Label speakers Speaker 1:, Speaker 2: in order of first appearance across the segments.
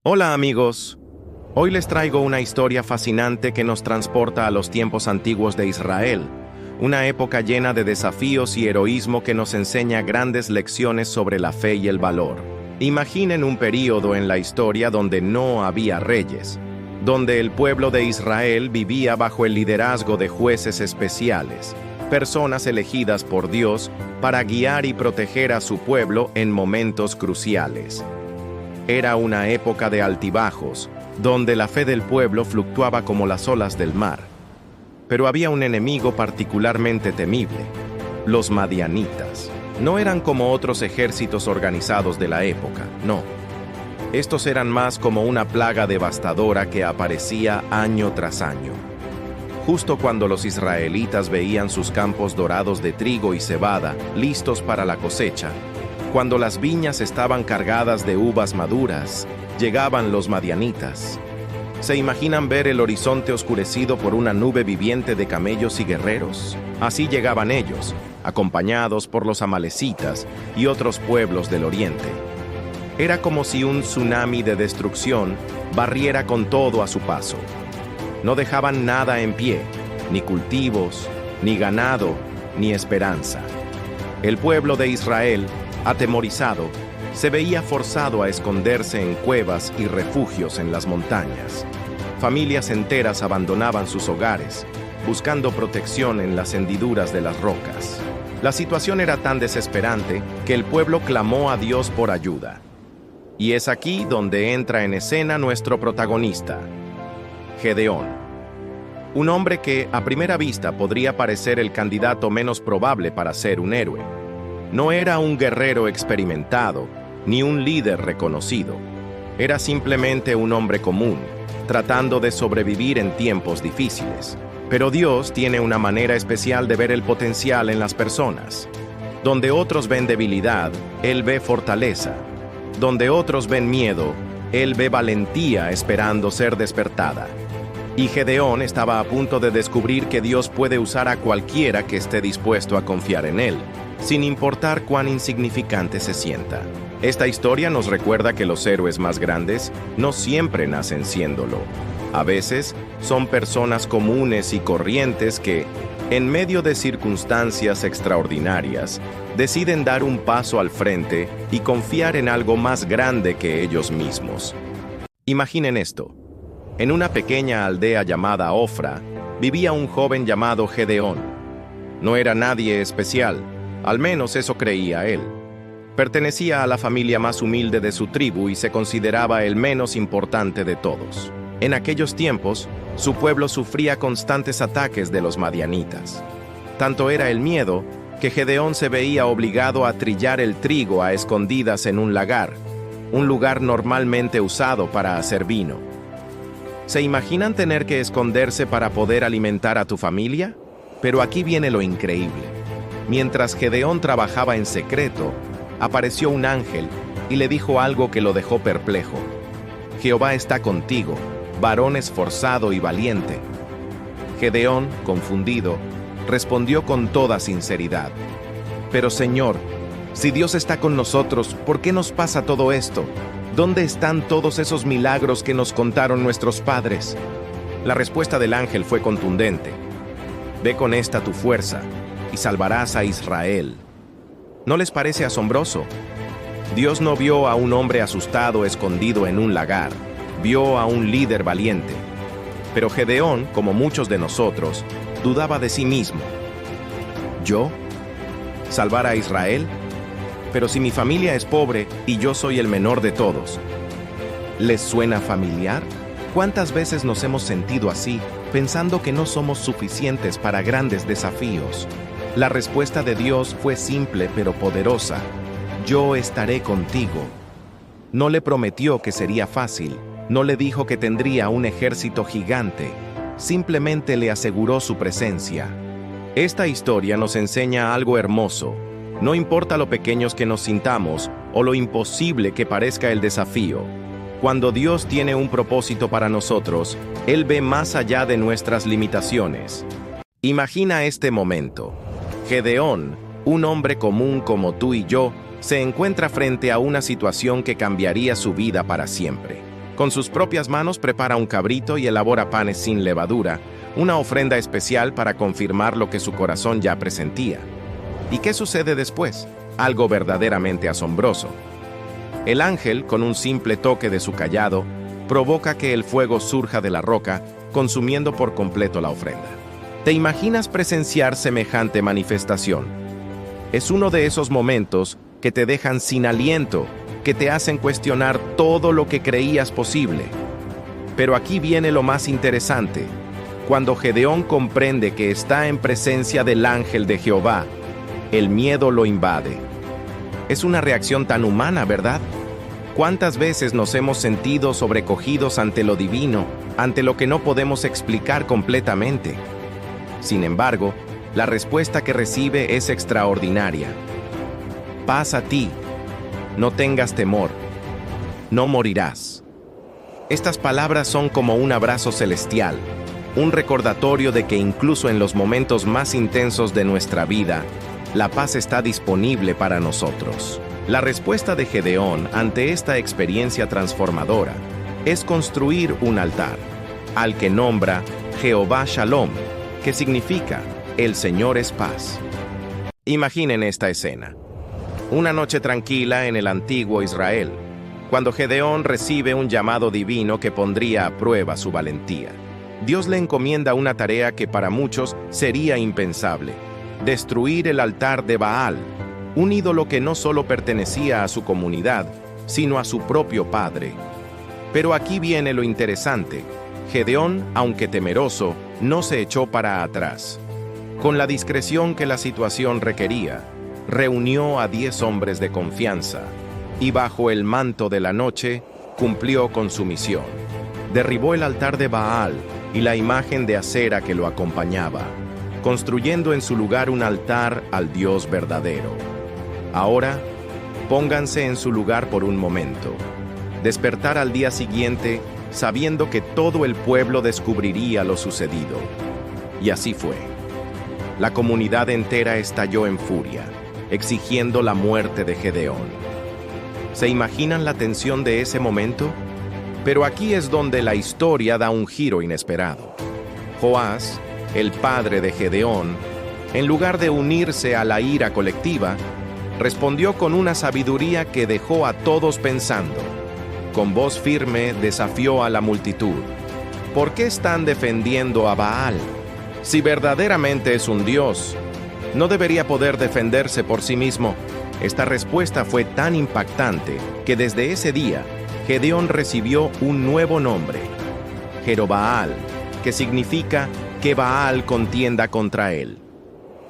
Speaker 1: Hola amigos, hoy les traigo una historia fascinante que nos transporta a los tiempos antiguos de Israel, una época llena de desafíos y heroísmo que nos enseña grandes lecciones sobre la fe y el valor. Imaginen un período en la historia donde no había reyes, donde el pueblo de Israel vivía bajo el liderazgo de jueces especiales, personas elegidas por Dios para guiar y proteger a su pueblo en momentos cruciales. Era una época de altibajos, donde la fe del pueblo fluctuaba como las olas del mar. Pero había un enemigo particularmente temible: los madianitas. No eran como otros ejércitos organizados de la época, no. Estos eran más como una plaga devastadora que aparecía año tras año. Justo cuando los israelitas veían sus campos dorados de trigo y cebada, listos para la cosecha, cuando las viñas estaban cargadas de uvas maduras, llegaban los madianitas. ¿Se imaginan ver el horizonte oscurecido por una nube viviente de camellos y guerreros? Así llegaban ellos, acompañados por los amalecitas y otros pueblos del oriente. Era como si un tsunami de destrucción barriera con todo a su paso. No dejaban nada en pie, ni cultivos, ni ganado, ni esperanza. El pueblo de Israel, atemorizado, se veía forzado a esconderse en cuevas y refugios en las montañas. Familias enteras abandonaban sus hogares, buscando protección en las hendiduras de las rocas. La situación era tan desesperante que el pueblo clamó a Dios por ayuda. Y es aquí donde entra en escena nuestro protagonista, Gedeón. Un hombre que, a primera vista, podría parecer el candidato menos probable para ser un héroe. No era un guerrero experimentado, ni un líder reconocido. Era simplemente un hombre común, tratando de sobrevivir en tiempos difíciles. Pero Dios tiene una manera especial de ver el potencial en las personas. Donde otros ven debilidad, Él ve fortaleza. Donde otros ven miedo, Él ve valentía esperando ser despertada. Y Gedeón estaba a punto de descubrir que Dios puede usar a cualquiera que esté dispuesto a confiar en Él, sin importar cuán insignificante se sienta. Esta historia nos recuerda que los héroes más grandes no siempre nacen siéndolo. A veces son personas comunes y corrientes que, en medio de circunstancias extraordinarias, deciden dar un paso al frente y confiar en algo más grande que ellos mismos. Imaginen esto. En una pequeña aldea llamada Ofra, vivía un joven llamado Gedeón. No era nadie especial, al menos eso creía él. Pertenecía a la familia más humilde de su tribu y se consideraba el menos importante de todos. En aquellos tiempos, su pueblo sufría constantes ataques de los madianitas. Tanto era el miedo que Gedeón se veía obligado a trillar el trigo a escondidas en un lagar, un lugar normalmente usado para hacer vino. ¿Se imaginan tener que esconderse para poder alimentar a tu familia? Pero aquí viene lo increíble. Mientras Gedeón trabajaba en secreto, apareció un ángel y le dijo algo que lo dejó perplejo. Jehová está contigo, varón esforzado y valiente. Gedeón, confundido, respondió con toda sinceridad: Pero Señor, si Dios está con nosotros, ¿por qué nos pasa todo esto? ¿Dónde están todos esos milagros que nos contaron nuestros padres? La respuesta del ángel fue contundente: Ve con esta tu fuerza y salvarás a Israel. ¿No les parece asombroso? Dios no vio a un hombre asustado escondido en un lagar, vio a un líder valiente. Pero Gedeón, como muchos de nosotros, dudaba de sí mismo. ¿Yo? ¿Salvar a Israel? Pero si mi familia es pobre y yo soy el menor de todos. ¿Les suena familiar? ¿Cuántas veces nos hemos sentido así, pensando que no somos suficientes para grandes desafíos? La respuesta de Dios fue simple pero poderosa: Yo estaré contigo. No le prometió que sería fácil, no le dijo que tendría un ejército gigante, simplemente le aseguró su presencia. Esta historia nos enseña algo hermoso. No importa lo pequeños que nos sintamos o lo imposible que parezca el desafío. Cuando Dios tiene un propósito para nosotros, Él ve más allá de nuestras limitaciones. Imagina este momento. Gedeón, un hombre común como tú y yo, se encuentra frente a una situación que cambiaría su vida para siempre. Con sus propias manos prepara un cabrito y elabora panes sin levadura, una ofrenda especial para confirmar lo que su corazón ya presentía. ¿Y qué sucede después? Algo verdaderamente asombroso. El ángel, con un simple toque de su cayado, provoca que el fuego surja de la roca, consumiendo por completo la ofrenda. ¿Te imaginas presenciar semejante manifestación? Es uno de esos momentos que te dejan sin aliento, que te hacen cuestionar todo lo que creías posible. Pero aquí viene lo más interesante. Cuando Gedeón comprende que está en presencia del ángel de Jehová, el miedo lo invade. Es una reacción tan humana, ¿verdad? ¿Cuántas veces nos hemos sentido sobrecogidos ante lo divino, ante lo que no podemos explicar completamente? Sin embargo, la respuesta que recibe es extraordinaria. Paz a ti, no tengas temor, no morirás. Estas palabras son como un abrazo celestial, un recordatorio de que incluso en los momentos más intensos de nuestra vida, la paz está disponible para nosotros. La respuesta de Gedeón ante esta experiencia transformadora es construir un altar, al que nombra Jehová Shalom, que significa el Señor es paz. Imaginen esta escena. Una noche tranquila en el antiguo Israel, cuando Gedeón recibe un llamado divino que pondría a prueba su valentía. Dios le encomienda una tarea que para muchos sería impensable: destruir el altar de Baal, un ídolo que no solo pertenecía a su comunidad, sino a su propio padre. Pero aquí viene lo interesante. Gedeón, aunque temeroso, no se echó para atrás. Con la discreción que la situación requería, reunió a 10 hombres de confianza y bajo el manto de la noche cumplió con su misión. Derribó el altar de Baal y la imagen de acera que lo acompañaba, construyendo en su lugar un altar al Dios verdadero. Ahora, pónganse en su lugar por un momento. Despertar al día siguiente sabiendo que todo el pueblo descubriría lo sucedido. Y así fue. La comunidad entera estalló en furia, exigiendo la muerte de Gedeón. ¿Se imaginan la tensión de ese momento? Pero aquí es donde la historia da un giro inesperado. Joás, el padre de Gedeón, en lugar de unirse a la ira colectiva, respondió con una sabiduría que dejó a todos pensando. Con voz firme desafió a la multitud. ¿Por qué están defendiendo a Baal? Si verdaderamente es un dios, ¿no debería poder defenderse por sí mismo? Esta respuesta fue tan impactante que desde ese día, Gedeón recibió un nuevo nombre, Jerobaal, que significa que Baal contienda contra él.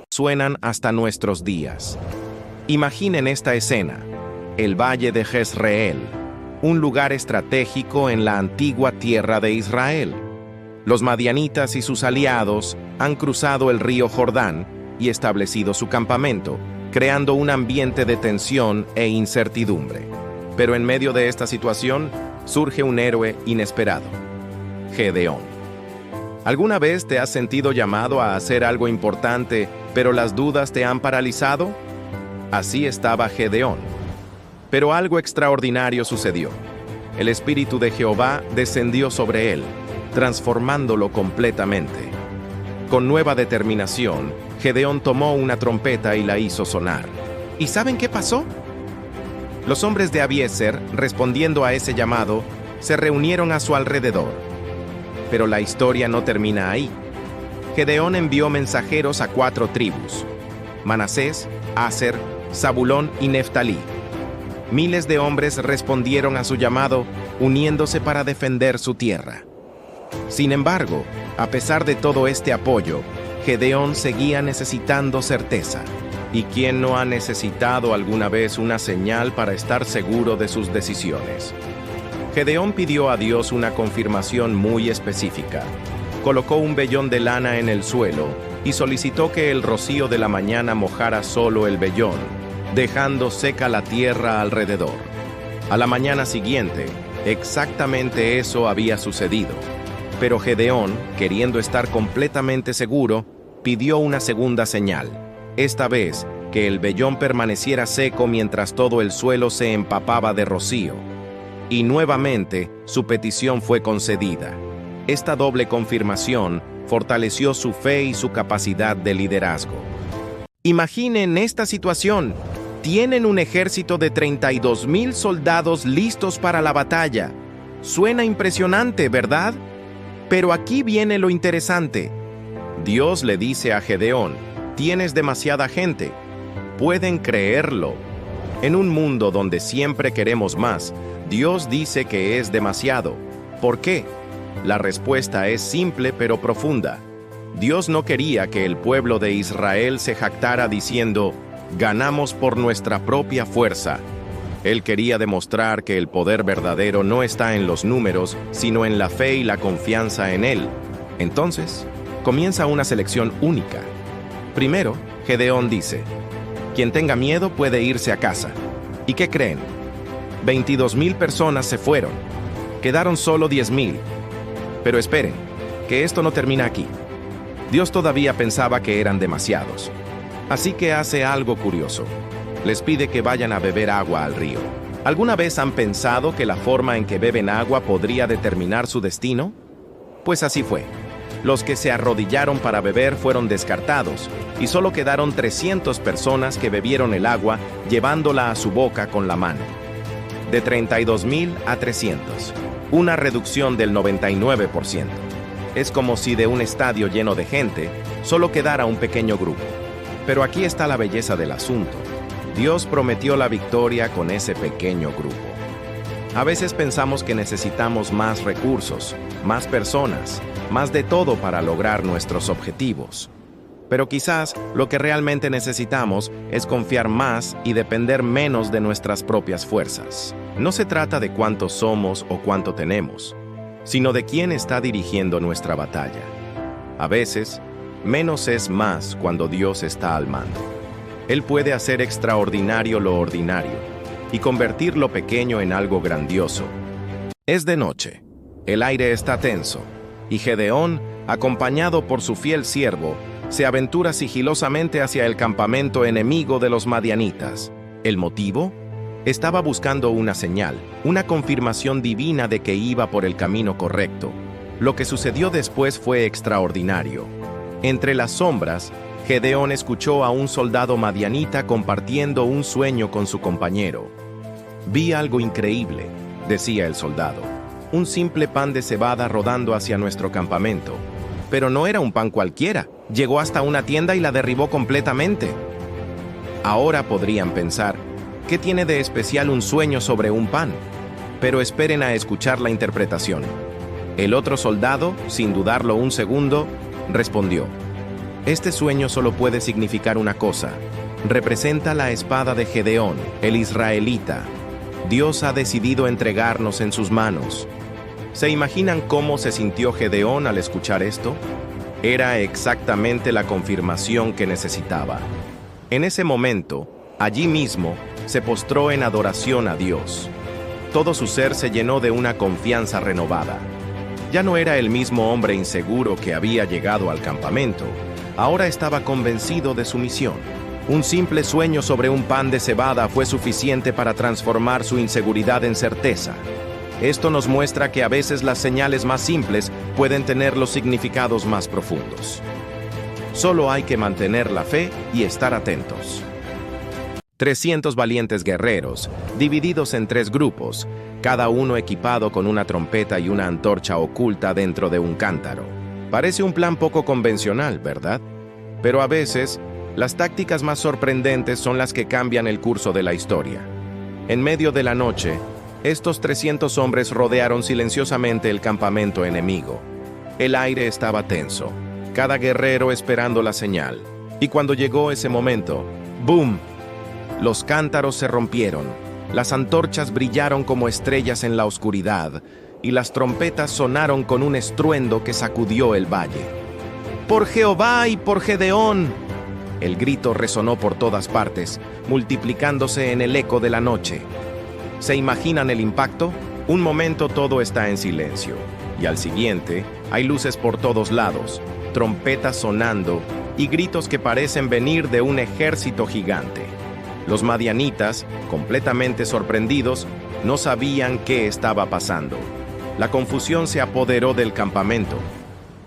Speaker 1: Suenan hasta nuestros días. Imaginen esta escena: el valle de Jezreel, un lugar estratégico en la antigua tierra de Israel. Los madianitas y sus aliados han cruzado el río Jordán y establecido su campamento, creando un ambiente de tensión e incertidumbre. Pero en medio de esta situación surge un héroe inesperado: Gedeón. ¿Alguna vez te has sentido llamado a hacer algo importante, pero las dudas te han paralizado? Así estaba Gedeón. Pero algo extraordinario sucedió. El Espíritu de Jehová descendió sobre él, transformándolo completamente. Con nueva determinación, Gedeón tomó una trompeta y la hizo sonar. ¿Y saben qué pasó? Los hombres de Abiezer, respondiendo a ese llamado, se reunieron a su alrededor. Pero la historia no termina ahí. Gedeón envió mensajeros a 4 tribus: Manasés, Aser, Zabulón y Neftalí. Miles de hombres respondieron a su llamado, uniéndose para defender su tierra. Sin embargo, a pesar de todo este apoyo, Gedeón seguía necesitando certeza. ¿Y quién no ha necesitado alguna vez una señal para estar seguro de sus decisiones? Gedeón pidió a Dios una confirmación muy específica. Colocó un vellón de lana en el suelo y solicitó que el rocío de la mañana mojara solo el vellón, dejando seca la tierra alrededor. A la mañana siguiente, exactamente eso había sucedido. Pero Gedeón, queriendo estar completamente seguro, pidió una segunda señal. Esta vez, que el vellón permaneciera seco mientras todo el suelo se empapaba de rocío. y nuevamente su petición fue concedida. Esta doble confirmación fortaleció su fe y su capacidad de liderazgo. Imaginen esta situación. Tienen un ejército de 32,000 soldados listos para la batalla. Suena impresionante, ¿verdad? Pero aquí viene lo interesante. Dios le dice a Gedeón: tienes demasiada gente. Pueden creerlo. En un mundo donde siempre queremos más, Dios dice que es demasiado. ¿Por qué? La respuesta es simple pero profunda. Dios no quería que el pueblo de Israel se jactara diciendo: ganamos por nuestra propia fuerza. Él quería demostrar que el poder verdadero no está en los números, sino en la fe y la confianza en Él. Entonces, comienza una selección única. Primero, Gedeón dice: quien tenga miedo puede irse a casa. ¿Y qué creen? 22,000 personas se fueron. Quedaron solo 10,000. Pero esperen, que esto no termina aquí. Dios todavía pensaba que eran demasiados. Así que hace algo curioso. Les pide que vayan a beber agua al río. ¿Alguna vez han pensado que la forma en que beben agua podría determinar su destino? Pues así fue. Los que se arrodillaron para beber fueron descartados, y solo quedaron 300 personas que bebieron el agua llevándola a su boca con la mano. De 32,000 a 300. Una reducción del 99%. Es como si de un estadio lleno de gente solo quedara un pequeño grupo. Pero aquí está la belleza del asunto. Dios prometió la victoria con ese pequeño grupo. A veces pensamos que necesitamos más recursos, más personas, más de todo para lograr nuestros objetivos. Pero quizás lo que realmente necesitamos es confiar más y depender menos de nuestras propias fuerzas. No se trata de cuántos somos o cuánto tenemos, sino de quién está dirigiendo nuestra batalla. A veces, menos es más cuando Dios está al mando. Él puede hacer extraordinario lo ordinario y convertir lo pequeño en algo grandioso. Es de noche, el aire está tenso, y Gedeón, acompañado por su fiel siervo, se aventura sigilosamente hacia el campamento enemigo de los madianitas. ¿El motivo? Estaba buscando una señal, una confirmación divina de que iba por el camino correcto. Lo que sucedió después fue extraordinario. Entre las sombras, Gedeón escuchó a un soldado madianita compartiendo un sueño con su compañero. «Vi algo increíble», decía el soldado. «Un simple pan de cebada rodando hacia nuestro campamento. Pero no era un pan cualquiera. Llegó hasta una tienda y la derribó completamente». Ahora podrían pensar, ¿qué tiene de especial un sueño sobre un pan? Pero esperen a escuchar la interpretación. El otro soldado, sin dudarlo un segundo, respondió: «Este sueño solo puede significar una cosa. Representa la espada de Gedeón, el israelita. Dios ha decidido entregarnos en sus manos». ¿Se imaginan cómo se sintió Gedeón al escuchar esto? Era exactamente la confirmación que necesitaba. En ese momento, allí mismo, se postró en adoración a Dios. Todo su ser se llenó de una confianza renovada. Ya no era el mismo hombre inseguro que había llegado al campamento. Ahora estaba convencido de su misión. Un simple sueño sobre un pan de cebada fue suficiente para transformar su inseguridad en certeza. Esto nos muestra que a veces las señales más simples pueden tener los significados más profundos. Solo hay que mantener la fe y estar atentos. 300 valientes guerreros, divididos en 3 grupos, cada uno equipado con una trompeta y una antorcha oculta dentro de un cántaro. Parece un plan poco convencional, ¿verdad? Pero a veces, las tácticas más sorprendentes son las que cambian el curso de la historia. En medio de la noche, estos 300 hombres rodearon silenciosamente el campamento enemigo. El aire estaba tenso, cada guerrero esperando la señal. Y cuando llegó ese momento, ¡boom!, los cántaros se rompieron, las antorchas brillaron como estrellas en la oscuridad, y las trompetas sonaron con un estruendo que sacudió el valle. ¡Por Jehová y por Gedeón! El grito resonó por todas partes, multiplicándose en el eco de la noche. ¿Se imaginan el impacto? Un momento todo está en silencio, y al siguiente hay luces por todos lados, trompetas sonando y gritos que parecen venir de un ejército gigante. Los madianitas, completamente sorprendidos, no sabían qué estaba pasando. La confusión se apoderó del campamento.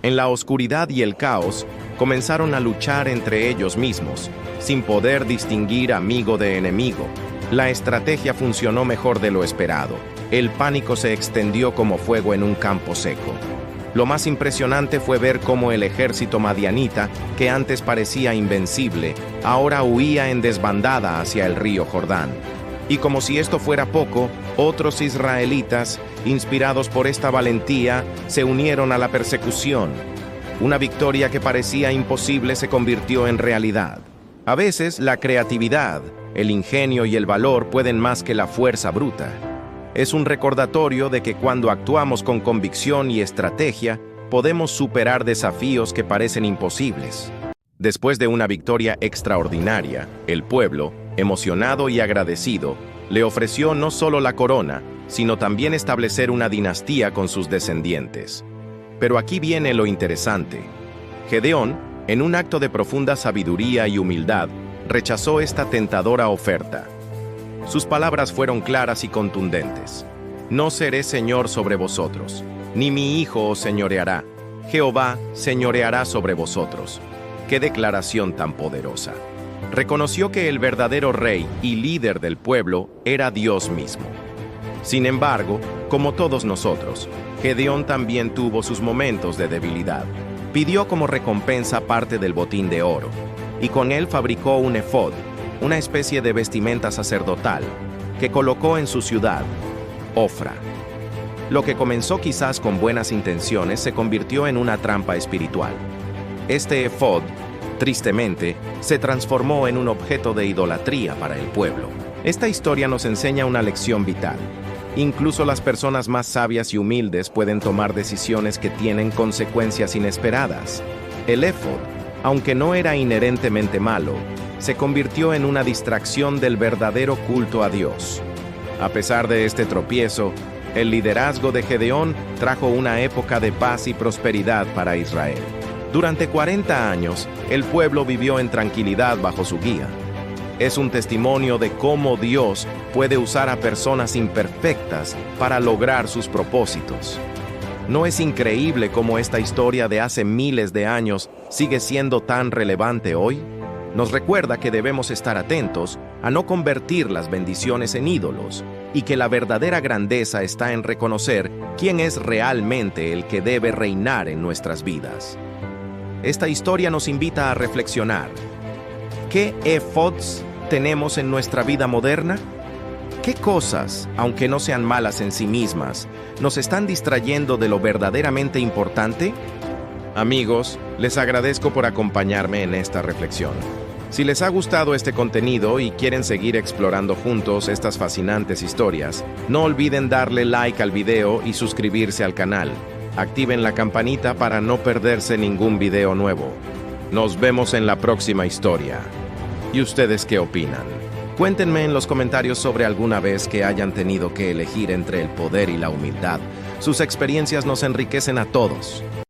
Speaker 1: En la oscuridad y el caos, comenzaron a luchar entre ellos mismos, sin poder distinguir amigo de enemigo. La estrategia funcionó mejor de lo esperado. El pánico se extendió como fuego en un campo seco. Lo más impresionante fue ver cómo el ejército madianita, que antes parecía invencible, ahora huía en desbandada hacia el río Jordán. Y como si esto fuera poco, otros israelitas, inspirados por esta valentía, se unieron a la persecución. Una victoria que parecía imposible se convirtió en realidad. A veces, la creatividad, el ingenio y el valor pueden más que la fuerza bruta. Es un recordatorio de que cuando actuamos con convicción y estrategia, podemos superar desafíos que parecen imposibles. Después de una victoria extraordinaria, el pueblo, emocionado y agradecido, le ofreció no solo la corona, sino también establecer una dinastía con sus descendientes. Pero aquí viene lo interesante. Gedeón, en un acto de profunda sabiduría y humildad, rechazó esta tentadora oferta. Sus palabras fueron claras y contundentes. No seré señor sobre vosotros, ni mi hijo os señoreará. Jehová señoreará sobre vosotros. ¡Qué declaración tan poderosa! Reconoció que el verdadero rey y líder del pueblo era Dios mismo. Sin embargo, como todos nosotros, Gedeón también tuvo sus momentos de debilidad. Pidió como recompensa parte del botín de oro, y con él fabricó un efod, una especie de vestimenta sacerdotal, que colocó en su ciudad, Ofra. Lo que comenzó quizás con buenas intenciones se convirtió en una trampa espiritual. Este efod, tristemente, se transformó en un objeto de idolatría para el pueblo. Esta historia nos enseña una lección vital. Incluso las personas más sabias y humildes pueden tomar decisiones que tienen consecuencias inesperadas. El efod, aunque no era inherentemente malo, se convirtió en una distracción del verdadero culto a Dios. A pesar de este tropiezo, el liderazgo de Gedeón trajo una época de paz y prosperidad para Israel. Durante 40 años, el pueblo vivió en tranquilidad bajo su guía. Es un testimonio de cómo Dios puede usar a personas imperfectas para lograr sus propósitos. ¿No es increíble cómo esta historia de hace miles de años sigue siendo tan relevante hoy? Nos recuerda que debemos estar atentos a no convertir las bendiciones en ídolos y que la verdadera grandeza está en reconocer quién es realmente el que debe reinar en nuestras vidas. Esta historia nos invita a reflexionar. ¿Qué efods tenemos en nuestra vida moderna? ¿Qué cosas, aunque no sean malas en sí mismas, nos están distrayendo de lo verdaderamente importante? Amigos, les agradezco por acompañarme en esta reflexión. Si les ha gustado este contenido y quieren seguir explorando juntos estas fascinantes historias, no olviden darle like al video y suscribirse al canal. Activen la campanita para no perderse ningún video nuevo. Nos vemos en la próxima historia. ¿Y ustedes qué opinan? Cuéntenme en los comentarios sobre alguna vez que hayan tenido que elegir entre el poder y la humildad. Sus experiencias nos enriquecen a todos.